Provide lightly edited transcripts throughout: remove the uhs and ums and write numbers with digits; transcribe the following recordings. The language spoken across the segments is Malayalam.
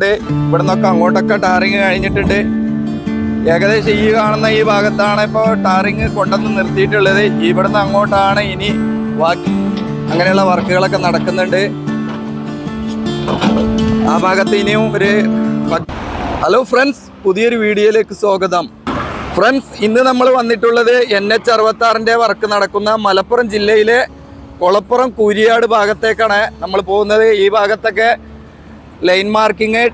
ഇവിടെ നിന്നൊക്കെ അങ്ങോട്ടൊക്കെ ടാറിങ് കഴിഞ്ഞിട്ടുണ്ട്. ഏകദേശം ഈ കാണുന്ന ഈ ഭാഗത്താണ് ഇപ്പോൾ ടാറിങ് കൊണ്ടുവന്ന് നിർത്തിയിട്ടുള്ളത്. ഇവിടുന്ന് അങ്ങോട്ടാണ് ഇനി അങ്ങനെയുള്ള വർക്കുകളൊക്കെ നടക്കുന്നുണ്ട്. ആ ഭാഗത്ത് ഇനിയും ഹലോ ഫ്രണ്ട്സ്, പുതിയൊരു വീഡിയോയിലേക്ക് സ്വാഗതം. ഫ്രണ്ട്സ്, ഇന്ന് നമ്മൾ വന്നിട്ടുള്ളത് NH66 വർക്ക് നടക്കുന്ന മലപ്പുറം ജില്ലയിലെ കൊളപ്പുറം കൂരിയാട് ഭാഗത്തേക്കാണ് നമ്മൾ പോകുന്നത്. ഈ ഭാഗത്തൊക്കെ ലൈൻ മാർക്കിങ്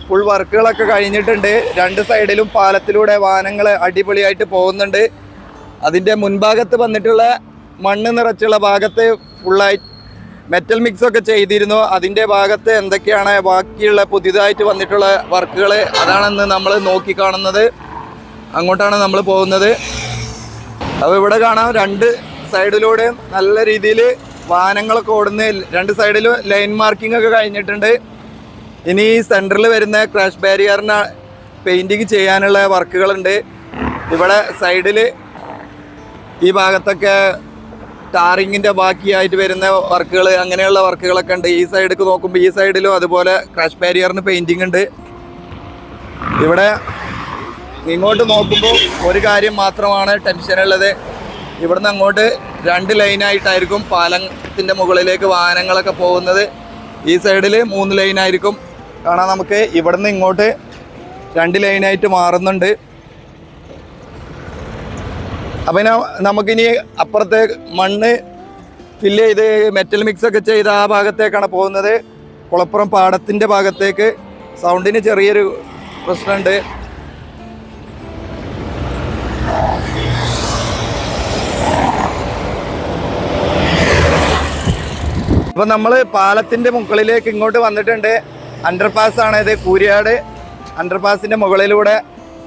ഫുൾ വർക്കുകളൊക്കെ കഴിഞ്ഞിട്ടുണ്ട്. രണ്ട് സൈഡിലും പാലത്തിലൂടെ വാഹനങ്ങൾ അടിപൊളിയായിട്ട് പോകുന്നുണ്ട്. അതിൻ്റെ മുൻഭാഗത്ത് വന്നിട്ടുള്ള മണ്ണ് നിറച്ചുള്ള ഭാഗത്ത് ഫുള്ളായി മെറ്റൽ മിക്സ് ഒക്കെ ചെയ്തിരുന്നു. അതിൻ്റെ ഭാഗത്ത് എന്തൊക്കെയാണ് ബാക്കിയുള്ള പുതിയതായിട്ട് വന്നിട്ടുള്ള വർക്കുകൾ, അതാണെന്ന് നമ്മൾ നോക്കി കാണുന്നത്. അങ്ങോട്ടാണ് നമ്മൾ പോകുന്നത്. അപ്പോൾ ഇവിടെ കാണാം, രണ്ട് സൈഡിലൂടെ നല്ല രീതിയിൽ വാഹനങ്ങളൊക്കെ ഓടുന്ന, രണ്ട് സൈഡിലും ലൈൻ മാർക്കിംഗ് ഒക്കെ കഴിഞ്ഞിട്ടുണ്ട്. ഇനി സെൻറ്ററിൽ വരുന്ന ക്രാഷ് ബാരിയറിന് പെയിൻറ്റിങ് ചെയ്യാനുള്ള വർക്കുകളുണ്ട്. ഇവിടെ സൈഡിൽ ഈ ഭാഗത്തൊക്കെ ടാറിങ്ങിൻ്റെ ബാക്കിയായിട്ട് വരുന്ന വർക്കുകൾ, അങ്ങനെയുള്ള വർക്കുകളൊക്കെ ഉണ്ട്. ഈ സൈഡിലേക്ക് നോക്കുമ്പോൾ ഈ സൈഡിലും അതുപോലെ ക്രാഷ് ബാരിയറിന് പെയിൻറ്റിങ് ഉണ്ട്. ഇവിടെ ഇങ്ങോട്ട് നോക്കുമ്പോൾ ഒരു കാര്യം മാത്രമാണ് ടെൻഷനുള്ളത്. ഇവിടുന്ന് അങ്ങോട്ട് രണ്ട് ലൈനായിട്ടായിരിക്കും പാലത്തിൻ്റെ മുകളിലേക്ക് വാഹനങ്ങളൊക്കെ പോകുന്നത്. ഈ സൈഡിൽ 3 ലൈനായിരിക്കും കാണാൻ. നമുക്ക് ഇവിടുന്ന് ഇങ്ങോട്ട് 2 ലൈനായിട്ട് മാറുന്നുണ്ട്. അപ്പം നമുക്കിനി അപ്പുറത്തെ മണ്ണ് ഫില്ല് ചെയ്ത് മെറ്റൽ മിക്സ് ഒക്കെ ചെയ്ത് ആ ഭാഗത്തേക്കാണ് പോകുന്നത്, കുളപ്പുറം പാടത്തിൻ്റെ ഭാഗത്തേക്ക്. സൗണ്ടിന് ചെറിയൊരു പ്രശ്നമുണ്ട്. അപ്പോൾ നമ്മൾ പാലത്തിൻ്റെ മുകളിലേക്ക് ഇങ്ങോട്ട് വന്നിട്ടുണ്ട്. അണ്ടർപാസ്സാണ് ഇത്, കൂരിയാട് അണ്ടർപാസിൻ്റെ മുകളിലൂടെ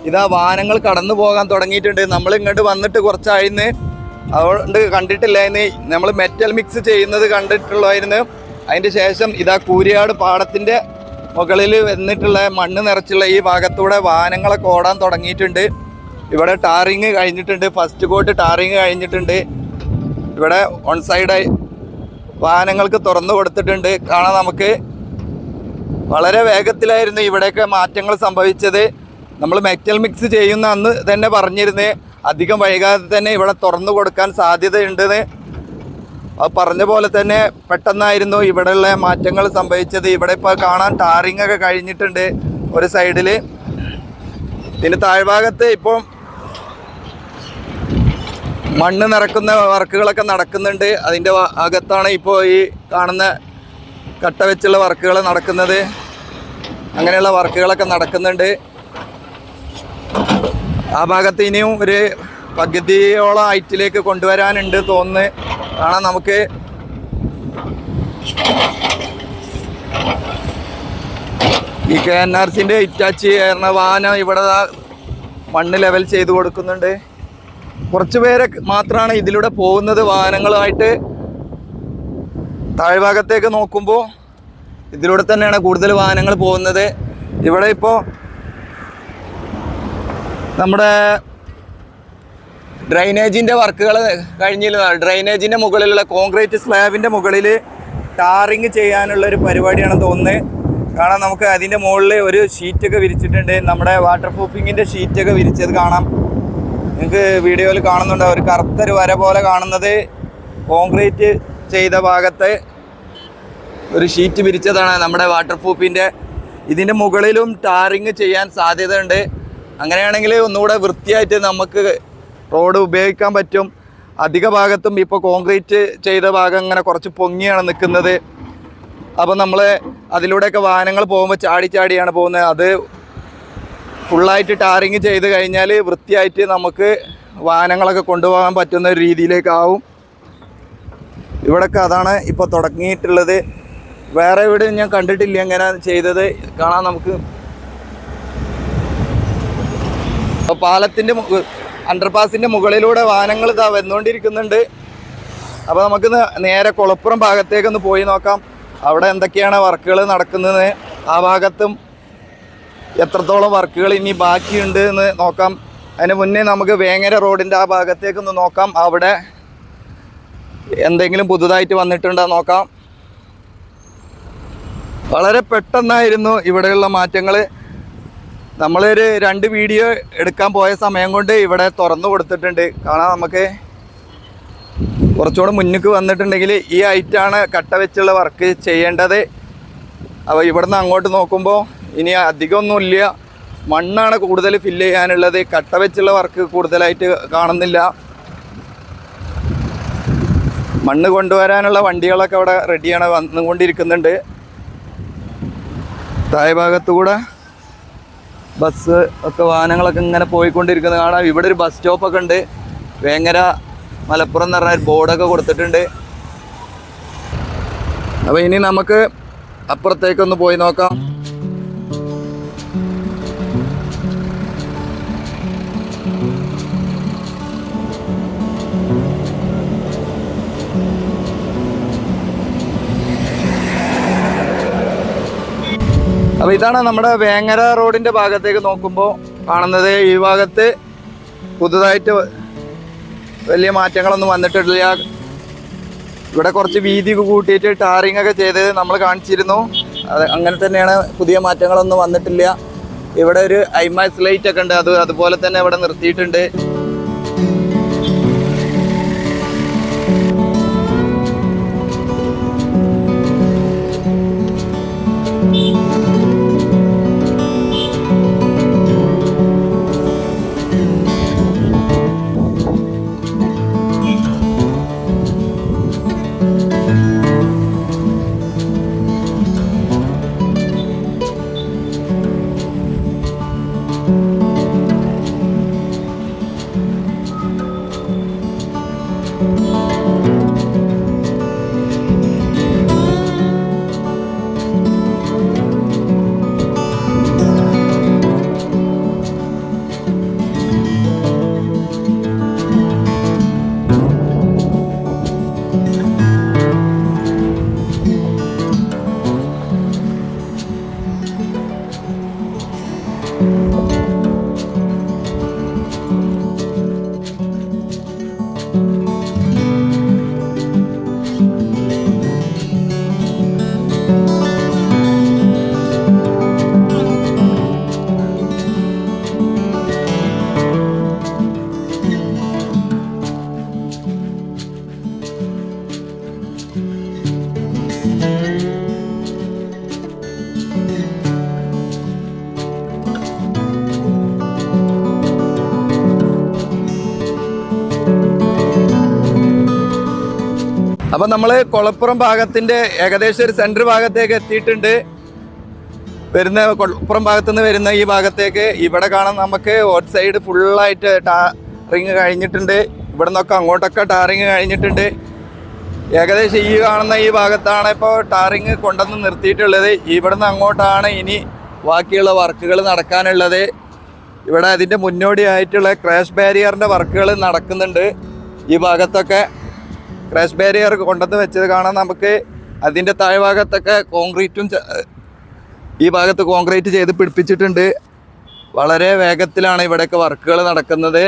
ഇതാ വാഹനങ്ങൾ കടന്നു പോകാൻ തുടങ്ങിയിട്ടുണ്ട്. നമ്മൾ ഇങ്ങോട്ട് വന്നിട്ട് കുറച്ചായിരുന്നു, അതുകൊണ്ട് കണ്ടിട്ടില്ലായിരുന്നു. നമ്മൾ മെറ്റൽ മിക്സ് ചെയ്യുന്നത് കണ്ടിട്ടുള്ളായിരുന്നു. അതിൻ്റെ ശേഷം ഇതാ കൂരിയാട് പാടത്തിൻ്റെ മുകളിൽ വന്നിട്ടുള്ള മണ്ണ് നിറച്ചുള്ള ഈ ഭാഗത്തൂടെ വാഹനങ്ങളൊക്കെ ഓടാൻ തുടങ്ങിയിട്ടുണ്ട്. ഇവിടെ ടാറിങ് കഴിഞ്ഞിട്ടുണ്ട്, ഫസ്റ്റ് കോട്ട് ടാറിങ് കഴിഞ്ഞിട്ടുണ്ട്. ഇവിടെ ഓൺ സൈഡായി വാഹനങ്ങൾക്ക് തുറന്നു കൊടുത്തിട്ടുണ്ട്. കാണാൻ നമുക്ക് വളരെ വേഗത്തിലായിരുന്നു ഇവിടെയൊക്കെ മാറ്റങ്ങൾ സംഭവിച്ചത്. നമ്മൾ മെറ്റൽ മിക്സ് ചെയ്യുന്ന അന്ന് തന്നെ പറഞ്ഞിരുന്നേ, അധികം വൈകാതെ തന്നെ ഇവിടെ തുറന്നു കൊടുക്കാൻ സാധ്യതയുണ്ടെന്ന്. അത് പറഞ്ഞ പോലെ തന്നെ പെട്ടെന്നായിരുന്നു ഇവിടെയുള്ള മാറ്റങ്ങൾ സംഭവിച്ചത്. ഇവിടെ ഇപ്പോൾ കാണാൻ ടാറിങ് ഒക്കെ കഴിഞ്ഞിട്ടുണ്ട് ഒരു സൈഡിൽ. ഇതിന് താഴ്ഭാഗത്ത് ഇപ്പം മണ്ണ് നിറക്കുന്ന വർക്കുകളൊക്കെ നടക്കുന്നുണ്ട്. അതിൻ്റെ അകത്താണ് ഇപ്പോൾ ഈ കാണുന്ന കട്ട വെച്ചുള്ള വർക്കുകൾ നടക്കുന്നത്. അങ്ങനെയുള്ള വർക്കുകളൊക്കെ നടക്കുന്നുണ്ട്. ആ ഭാഗത്ത് ഇനിയും ഒരു പകുതിയോളം ഹൈറ്റിലേക്ക് കൊണ്ടുവരാനുണ്ട് തോന്നുന്നു. കാണാൻ നമുക്ക് ഈ KNRCൻ്റെ ഇറ്റാച്ചി എന്ന വാഹനം ഇവിടെ മണ്ണ് ലെവൽ ചെയ്ത് കൊടുക്കുന്നുണ്ട്. കുറച്ച് പേരെ മാത്രമാണ് ഇതിലൂടെ പോകുന്നത് വാഹനങ്ങളുമായിട്ട്. താഴ്ഭാഗത്തേക്ക് നോക്കുമ്പോൾ ഇതിലൂടെ തന്നെയാണ് കൂടുതൽ വാഹനങ്ങൾ പോകുന്നത്. ഇവിടെ ഇപ്പോൾ നമ്മുടെ ഡ്രൈനേജിൻ്റെ വർക്കുകൾ കഴിഞ്ഞില്ല. ഡ്രൈനേജിൻ്റെ മുകളിലുള്ള കോൺക്രീറ്റ് സ്ലാബിൻ്റെ മുകളിൽ ടാറിങ് ചെയ്യാനുള്ളൊരു പരിപാടിയാണെന്ന് തോന്നുന്നത്. കാണാം നമുക്ക് അതിൻ്റെ മുകളിൽ ഒരു ഷീറ്റൊക്കെ വിരിച്ചിട്ടുണ്ട്. നമ്മുടെ വാട്ടർ പ്രൂഫിങ്ങിൻ്റെ ഷീറ്റൊക്കെ വിരിച്ചത് കാണാം. നിങ്ങൾക്ക് വീഡിയോയിൽ കാണുന്നുണ്ട്, ഒരു കറുത്തൊരു വര പോലെ കാണുന്നത് കോൺക്രീറ്റ് ചെയ്ത ഭാഗത്ത് ഒരു ഷീറ്റ് വിരിച്ചതാണ് നമ്മുടെ വാട്ടർ പ്രൂഫിൻ്റെ. ഇതിൻ്റെ മുകളിലും ടാറിങ് ചെയ്യാൻ സാധ്യതയുണ്ട്. അങ്ങനെയാണെങ്കിൽ ഒന്നുകൂടെ വൃത്തിയായിട്ട് നമുക്ക് റോഡ് ഉപയോഗിക്കാൻ പറ്റും. അധിക ഭാഗത്തും ഇപ്പോൾ കോൺക്രീറ്റ് ചെയ്ത ഭാഗം ഇങ്ങനെ കുറച്ച് പൊങ്ങിയാണ് നിൽക്കുന്നത്. അപ്പോൾ നമ്മൾ അതിലൂടെയൊക്കെ വാഹനങ്ങൾ പോകുമ്പോൾ ചാടിയാണ് പോകുന്നത്. അത് ഫുള്ളായിട്ട് ടാറിങ് ചെയ്ത് കഴിഞ്ഞാൽ വൃത്തിയായിട്ട് നമുക്ക് വാഹനങ്ങളൊക്കെ കൊണ്ടുപോകാൻ പറ്റുന്ന ഒരു രീതിയിലേക്കാവും. ഇവിടെയൊക്കെ അതാണ് ഇപ്പോൾ തുടങ്ങിയിട്ടുള്ളത്. വേറെ എവിടെ ഞാൻ കണ്ടിട്ടില്ല എങ്ങനെ ചെയ്തത്. കാണാൻ നമുക്ക് പാലത്തിൻ്റെ അണ്ടർപാസിൻ്റെ മുകളിലൂടെ വാഹനങ്ങൾ ഇതാ വന്നുകൊണ്ടിരിക്കുന്നുണ്ട്. അപ്പോൾ നമുക്ക് നേരെ കുളപ്പുറം ഭാഗത്തേക്കൊന്ന് പോയി നോക്കാം, അവിടെ എന്തൊക്കെയാണ് വർക്കുകൾ നടക്കുന്നത്, ആ ഭാഗത്തും എത്രത്തോളം വർക്കുകൾ ഇനി ബാക്കിയുണ്ട് എന്ന് നോക്കാം. അതിന് മുന്നേ നമുക്ക് വേങ്ങര റോഡിൻ്റെ ആ ഭാഗത്തേക്കൊന്ന് നോക്കാം, അവിടെ എന്തെങ്കിലും പുതുതായിട്ട് വന്നിട്ടുണ്ടോ നോക്കാം. വളരെ പെട്ടെന്നായിരുന്നു ഇവിടെയുള്ള മാറ്റങ്ങൾ. നമ്മളൊരു 2 വീഡിയോ എടുക്കാൻ പോയ സമയം കൊണ്ട് ഇവിടെ തുറന്നു കൊടുത്തിട്ടുണ്ട്. കാണാം നമുക്ക്. കുറച്ചുകൂടെ മുന്നിലേക്ക് വന്നിട്ടുണ്ടെങ്കിൽ ഈ ഹൈറ്റാണ് കട്ട വെച്ചുള്ള വർക്ക് ചെയ്യേണ്ടത്. അപ്പോൾ ഇവിടുന്ന് അങ്ങോട്ട് നോക്കുമ്പോൾ ഇനി അധികമൊന്നുമില്ല, മണ്ണാണ് കൂടുതൽ ഫില്ല് ചെയ്യാനുള്ളത്. കട്ട വെച്ചുള്ള വർക്ക് കൂടുതലായിട്ട് കാണുന്നില്ല. മണ്ണ് കൊണ്ടുവരാനുള്ള വണ്ടികളൊക്കെ അവിടെ റെഡിയാണ്, വന്നുകൊണ്ടിരിക്കുന്നുണ്ട്. താഴെ ഭാഗത്തുകൂടെ ബസ് ഒക്കെ വാഹനങ്ങളൊക്കെ ഇങ്ങനെ പോയിക്കൊണ്ടിരിക്കുന്നത് കാണാം. ഇവിടെ ഒരു ബസ് സ്റ്റോപ്പൊക്കെ ഉണ്ട്. വേങ്ങര മലപ്പുറം എന്ന് പറഞ്ഞ ബോർഡൊക്കെ കൊടുത്തിട്ടുണ്ട്. അപ്പോൾ ഇനി നമുക്ക് അപ്പുറത്തേക്കൊന്ന് പോയി നോക്കാം. അപ്പോൾ ഇതാണ് നമ്മുടെ വേങ്ങര റോഡിൻ്റെ ഭാഗത്തേക്ക് നോക്കുമ്പോൾ കാണുന്നത്. ഈ ഭാഗത്ത് പുതുതായിട്ട് വലിയ മാറ്റങ്ങളൊന്നും വന്നിട്ടില്ല. ഇവിടെ കുറച്ച് വീതി കൂട്ടിയിട്ട് ടാറിങ് ഒക്കെ ചെയ്തത് നമ്മൾ കാണിച്ചിരുന്നു. അത് അങ്ങനെ തന്നെയാണ്, പുതിയ മാറ്റങ്ങളൊന്നും വന്നിട്ടില്ല. ഇവിടെ ഒരു ഐമാക്സ് ലൈറ്റ് ഒക്കെ ഉണ്ട്, അതുപോലെ തന്നെ ഇവിടെ നിർത്തിയിട്ടുണ്ട്. അപ്പം നമ്മൾ കൊളപ്പുറം ഭാഗത്തിൻ്റെ ഏകദേശം ഒരു സെൻറ്റർ ഭാഗത്തേക്ക് എത്തിയിട്ടുണ്ട്. കൊളപ്പുറം ഭാഗത്തുനിന്ന് വരുന്ന ഈ ഭാഗത്തേക്ക് ഇവിടെ കാണാൻ നമുക്ക് ഓട്ട് സൈഡ് ഫുള്ളായിട്ട് ടാറിങ് കഴിഞ്ഞിട്ടുണ്ട്. ഇവിടെ നിന്നൊക്കെ അങ്ങോട്ടൊക്കെ ടാറിങ് കഴിഞ്ഞിട്ടുണ്ട്. ഏകദേശം ഈ കാണുന്ന ഈ ഭാഗത്താണ് ഇപ്പോൾ ടാറിങ് കൊണ്ടുവന്ന് നിർത്തിയിട്ടുള്ളത്. ഇവിടെ നിന്ന് അങ്ങോട്ടാണ് ഇനി ബാക്കിയുള്ള വർക്കുകൾ നടക്കാനുള്ളത്. ഇവിടെ അതിൻ്റെ മുന്നോടിയായിട്ടുള്ള ക്രാഷ് ബാരിയറിൻ്റെ വർക്കുകൾ നടക്കുന്നുണ്ട്. ഈ ഭാഗത്തൊക്കെ ക്രാഷ് ബാരിയർ കൊണ്ടുവന്ന് വെച്ചത് കാണാൻ നമുക്ക്. അതിൻ്റെ താഴെ ഭാഗത്തൊക്കെ കോൺക്രീറ്റും ഈ ഭാഗത്ത് കോൺക്രീറ്റ് ചെയ്ത് പിടിപ്പിച്ചിട്ടുണ്ട്. വളരെ വേഗത്തിലാണ് ഇവിടെയൊക്കെ വർക്കുകൾ നടക്കുന്നത്.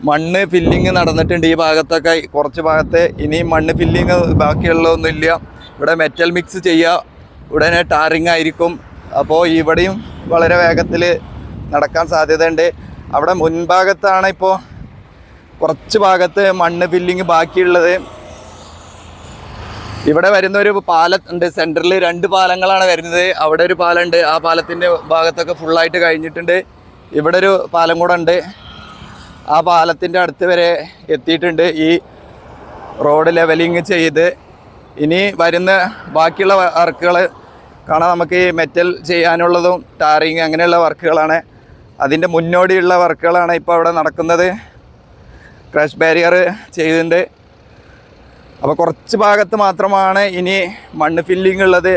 മണ്ണ് ഫില്ലിങ് നടന്നിട്ടുണ്ട് ഈ ഭാഗത്തൊക്കെ. കുറച്ച് ഭാഗത്ത് ഇനി മണ്ണ് ഫില്ലിങ് ബാക്കിയുള്ളതൊന്നുമില്ല. ഇവിടെ മെറ്റൽ മിക്സ് ചെയ്യുക, ഉടനെ ടാറിങ് ആയിരിക്കും. അപ്പോൾ ഇവിടെയും വളരെ വേഗത്തിൽ നടക്കാൻ സാധ്യതയുണ്ട്. അവിടെ മുൻഭാഗത്താണ് ഇപ്പോൾ കുറച്ച് ഭാഗത്ത് മണ്ണ് ഫില്ലിങ് ബാക്കിയുള്ളത്. ഇവിടെ വരുന്ന ഒരു പാലം ഉണ്ട്, സെൻറ്ററിൽ 2 പാലങ്ങളാണ് വരുന്നത്. അവിടെ ഒരു പാലമുണ്ട്, ആ പാലത്തിൻ്റെ ഭാഗത്തൊക്കെ ഫുള്ളായിട്ട് കഴിഞ്ഞിട്ടുണ്ട്. ഇവിടെ ഒരു പാലം കൂടെ ഉണ്ട്, ആ പാലത്തിൻ്റെ അടുത്ത് വരെ എത്തിയിട്ടുണ്ട്. ഈ റോഡ് ലെവലിങ് ചെയ്ത് ഇനി വരുന്ന ബാക്കിയുള്ള വർക്കുകൾ കാണാൻ നമുക്ക്. ഈ മെറ്റൽ ചെയ്യാനുള്ളതും ടാറിങ് അങ്ങനെയുള്ള വർക്കുകളാണ്. അതിൻ്റെ മുന്നോടിയുള്ള വർക്കുകളാണ് ഇപ്പോൾ അവിടെ നടക്കുന്നത്. ക്രാഷ് ബാരിയർ ചെയ്തിട്ടുണ്ട്. അപ്പോൾ കുറച്ച് ഭാഗത്ത് മാത്രമാണ് ഇനി മണ്ണ് ഫില്ലിംഗ് ഉള്ളത്.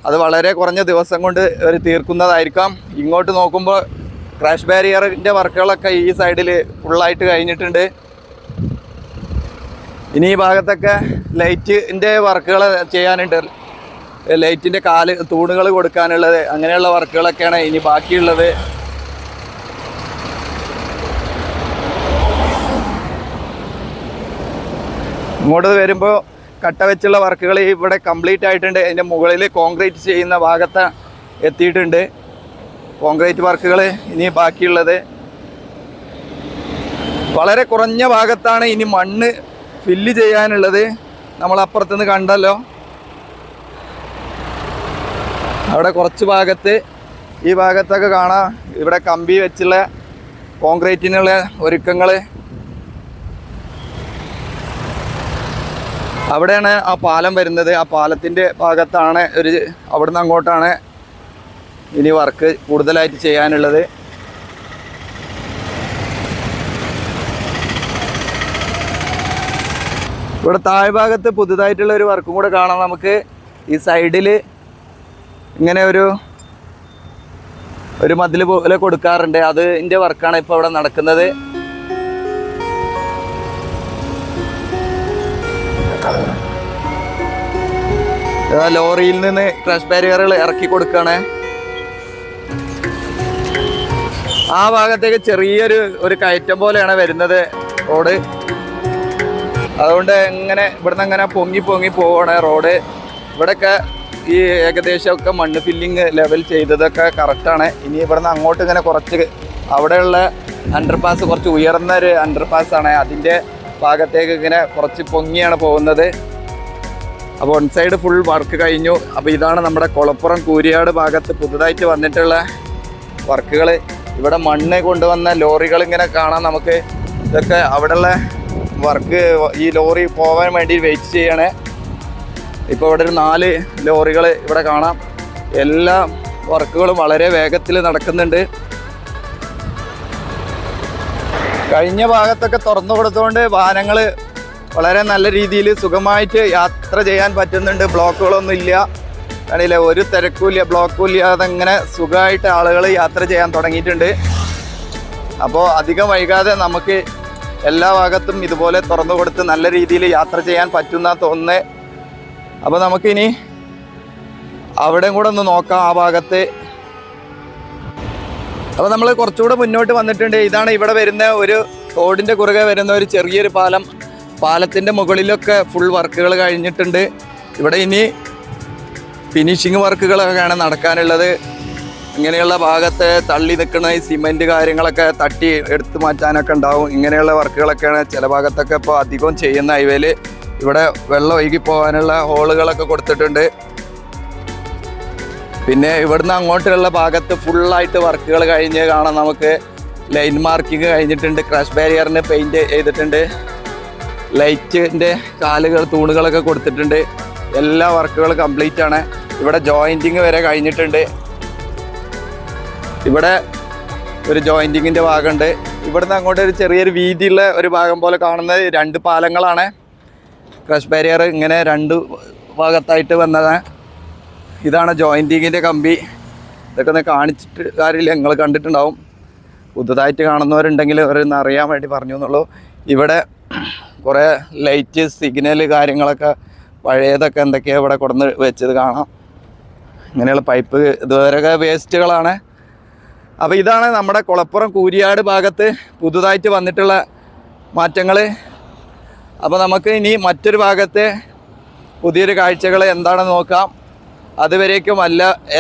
അത് വളരെ കുറഞ്ഞ ദിവസം കൊണ്ട് അവർ തീർക്കുന്നതായിരിക്കാം. ഇങ്ങോട്ട് നോക്കുമ്പോൾ ക്രാഷ് ബാരിയറിൻ്റെ വർക്കുകളൊക്കെ ഈ സൈഡിൽ ഫുള്ളായിട്ട് കഴിഞ്ഞിട്ടുണ്ട്. ഇനി ഈ ഭാഗത്തൊക്കെ ലൈറ്റിൻ്റെ വർക്കുകൾ ചെയ്യാനുണ്ട്. ലൈറ്റിൻ്റെ തൂണുകൾ കൊടുക്കാനുള്ളത്, അങ്ങനെയുള്ള വർക്കുകളൊക്കെയാണ് ഇനി ബാക്കിയുള്ളത്. ഇങ്ങോട്ട് വരുമ്പോൾ കട്ട വെച്ചുള്ള വർക്കുകൾ ഇവിടെ കംപ്ലീറ്റ് ആയിട്ടുണ്ട്. അതിൻ്റെ മുകളിൽ കോൺക്രീറ്റ് ചെയ്യുന്ന ഭാഗത്ത് എത്തിയിട്ടുണ്ട്. കോൺക്രീറ്റ് വർക്കുകൾ ഇനി ബാക്കിയുള്ളത്. വളരെ കുറഞ്ഞ ഭാഗത്താണ് ഇനി മണ്ണ് ഫില്ല് ചെയ്യാനുള്ളത്. നമ്മൾ അപ്പുറത്തുനിന്ന് കണ്ടല്ലോ, അവിടെ കുറച്ച് ഭാഗത്ത്, ഈ ഭാഗത്തൊക്കെ കാണാം ഇവിടെ കമ്പി വെച്ചുള്ള കോൺക്രീറ്റിനുള്ള ഒരുക്കങ്ങൾ. അവിടെയാണ് ആ പാലം വരുന്നത്. ആ പാലത്തിൻ്റെ ഭാഗത്താണ് അവിടുന്ന് അങ്ങോട്ടാണ് ഇനി വർക്ക് കൂടുതലായിട്ട് ചെയ്യാനുള്ളത്. ഇവിടെ താഴ്ഭാഗത്ത് പുതുതായിട്ടുള്ള ഒരു വർക്കും കൂടെ കാണാം നമുക്ക്. ഈ സൈഡിൽ ഇങ്ങനെ ഒരു മതിൽ പോലെ കൊടുക്കാറുണ്ട്. അതിൻ്റെ വർക്കാണ് ഇപ്പോൾ ഇവിടെ നടക്കുന്നത്. ലോറിയിൽ നിന്ന് ക്രഷ് ബാരിയറുകൾ ഇറക്കി കൊടുക്കുകയാണ്. ആ ഭാഗത്തേക്ക് ചെറിയൊരു കയറ്റം പോലെയാണ് വരുന്നത് റോഡ്. അതുകൊണ്ട് ഇങ്ങനെ ഇവിടുന്ന് അങ്ങനെ പൊങ്ങി പോവാണ് റോഡ്. ഇവിടെയൊക്കെ ഈ ഏകദേശമൊക്കെ മണ്ണ് ഫില്ലിങ് ലെവൽ ചെയ്തതൊക്കെ കറക്റ്റാണ്. ഇനി ഇവിടുന്ന് അങ്ങോട്ട് ഇങ്ങനെ കുറച്ച് അവിടെയുള്ള അണ്ടർപാസ് കുറച്ച് ഉയർന്ന ഒരു അണ്ടർപാസ്സാണ്. അതിൻ്റെ ഭാഗത്തേക്ക് ഇങ്ങനെ കുറച്ച് പൊങ്ങിയാണ് പോകുന്നത്. അപ്പോൾ വൺ സൈഡ് ഫുൾ വർക്ക് കഴിഞ്ഞു. അപ്പോൾ ഇതാണ് നമ്മുടെ കൊളപ്പുറം കൂരിയാട് ഭാഗത്ത് പുതുതായിട്ട് വന്നിട്ടുള്ള വർക്കുകൾ. ഇവിടെ മണ്ണ് കൊണ്ടുവന്ന ലോറികൾ ഇങ്ങനെ കാണാം നമുക്ക്. ഇതൊക്കെ അവിടെയുള്ള വർക്ക്, ഈ ലോറി പോകാൻ വേണ്ടി വെയിറ്റ് ചെയ്യണേ. ഇപ്പോൾ ഇവിടെ ഒരു 4 ലോറികൾ ഇവിടെ കാണാം. എല്ലാ വർക്കുകളും വളരെ വേഗത്തിൽ നടക്കുന്നുണ്ട്. കഴിഞ്ഞ ഭാഗത്തൊക്കെ തുറന്നു കൊടുത്തുകൊണ്ട് വാഹനങ്ങൾ വളരെ നല്ല രീതിയിൽ സുഖമായിട്ട് യാത്ര ചെയ്യാൻ പറ്റുന്നുണ്ട്. ബ്ലോക്കുകളൊന്നും ഇല്ല, കാണില്ല, ഒരു തിരക്കുമില്ല, ബ്ലോക്കും ഇല്ലാതെ അങ്ങനെ സുഖമായിട്ട് ആളുകൾ യാത്ര ചെയ്യാൻ തുടങ്ങിയിട്ടുണ്ട്. അപ്പോൾ അധികം വൈകാതെ നമുക്ക് എല്ലാ ഭാഗത്തും ഇതുപോലെ തുറന്നു കൊടുത്ത് നല്ല രീതിയിൽ യാത്ര ചെയ്യാൻ പറ്റുന്ന തോന്നുന്നത്. അപ്പോൾ നമുക്കിനി അവിടെയും കൂടെ ഒന്ന് നോക്കാം, ആ ഭാഗത്ത്. അപ്പോൾ നമ്മൾ കുറച്ചുകൂടെ മുന്നോട്ട് വന്നിട്ടുണ്ട്. ഇതാണ് ഇവിടെ വരുന്ന ഒരു റോഡിൻ്റെ കുറുകെ വരുന്ന ഒരു ചെറിയൊരു പാലം. പാലത്തിൻ്റെ മുകളിലൊക്കെ ഫുൾ വർക്കുകൾ കഴിഞ്ഞിട്ടുണ്ട്. ഇവിടെ ഇനി ഫിനിഷിങ് വർക്കുകളൊക്കെയാണ് നടക്കാനുള്ളത്. ഇങ്ങനെയുള്ള ഭാഗത്ത് തള്ളി നിൽക്കുന്ന ഈ സിമെൻറ്റ് കാര്യങ്ങളൊക്കെ തട്ടി എടുത്തു മാറ്റാനൊക്കെ ഉണ്ടാവും. ഇങ്ങനെയുള്ള വർക്കുകളൊക്കെയാണ് ചില ഭാഗത്തൊക്കെ ഇപ്പോൾ അധികം ചെയ്യുന്ന ഹൈവേയിൽ. ഇവിടെ വെള്ളം ഒഴുകി പോകാനുള്ള ഹോളുകളൊക്കെ കൊടുത്തിട്ടുണ്ട്. പിന്നെ ഇവിടുന്ന് അങ്ങോട്ടുള്ള ഭാഗത്ത് ഫുള്ളായിട്ട് വർക്കുകൾ കഴിഞ്ഞ് കാണാം നമുക്ക്. ലൈൻ മാർക്കിങ് കഴിഞ്ഞിട്ടുണ്ട്, ക്രാഷ് ബാരിയറിന് പെയിൻറ്റ് ചെയ്തിട്ടുണ്ട്, ലൈറ്റിൻ്റെ തൂണുകളൊക്കെ കൊടുത്തിട്ടുണ്ട്. എല്ലാ വർക്കുകളും കംപ്ലീറ്റ് ആണ്. ഇവിടെ ജോയിൻറ്റിങ് വരെ കഴിഞ്ഞിട്ടുണ്ട്. ഇവിടെ ഒരു ജോയിൻറ്റിങ്ങിൻ്റെ ഭാഗമുണ്ട്. ഇവിടുന്ന് അങ്ങോട്ട് ഒരു ചെറിയൊരു വീതിയുള്ള ഒരു ഭാഗം പോലെ കാണുന്നത് 2 പാലങ്ങളാണ്. ക്രഷ് ബാരിയർ ഇങ്ങനെ 2 ഭാഗത്തായിട്ട് വന്നതാണ്. ഇതാണ് ജോയിൻറ്റിങ്ങിൻ്റെ കമ്പി. ഇതൊക്കെ ഒന്ന് കാണിച്ചിട്ട് കാര്യമില്ല, നിങ്ങൾ കണ്ടിട്ടുണ്ടാവും. പുതുതായിട്ട് കാണുന്നവരുണ്ടെങ്കിൽ അവരൊന്ന് അറിയാൻ വേണ്ടി പറഞ്ഞു എന്നുള്ളൂ. ഇവിടെ കുറേ ലൈറ്റ്, സിഗ്നൽ കാര്യങ്ങളൊക്കെ പഴയതൊക്കെ എന്തൊക്കെയാണ് ഇവിടെ കൊടുന്ന് വെച്ചത് കാണാം. ഇങ്ങനെയുള്ള പൈപ്പ് ഇതുവരെയൊക്കെ വേസ്റ്റുകളാണ്. അപ്പോൾ ഇതാണ് നമ്മുടെ കൊളപ്പുറം കൂരിയാട് ഭാഗത്ത് പുതുതായിട്ട് വന്നിട്ടുള്ള മാറ്റങ്ങൾ. അപ്പോൾ നമുക്ക് ഇനി മറ്റൊരു ഭാഗത്തെ പുതിയൊരു കാഴ്ചകൾ എന്താണെന്ന് നോക്കാം. അതുവരേക്കും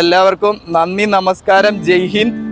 എല്ലാവർക്കും നന്ദി, നമസ്കാരം, ജയ് ഹിന്ദ്.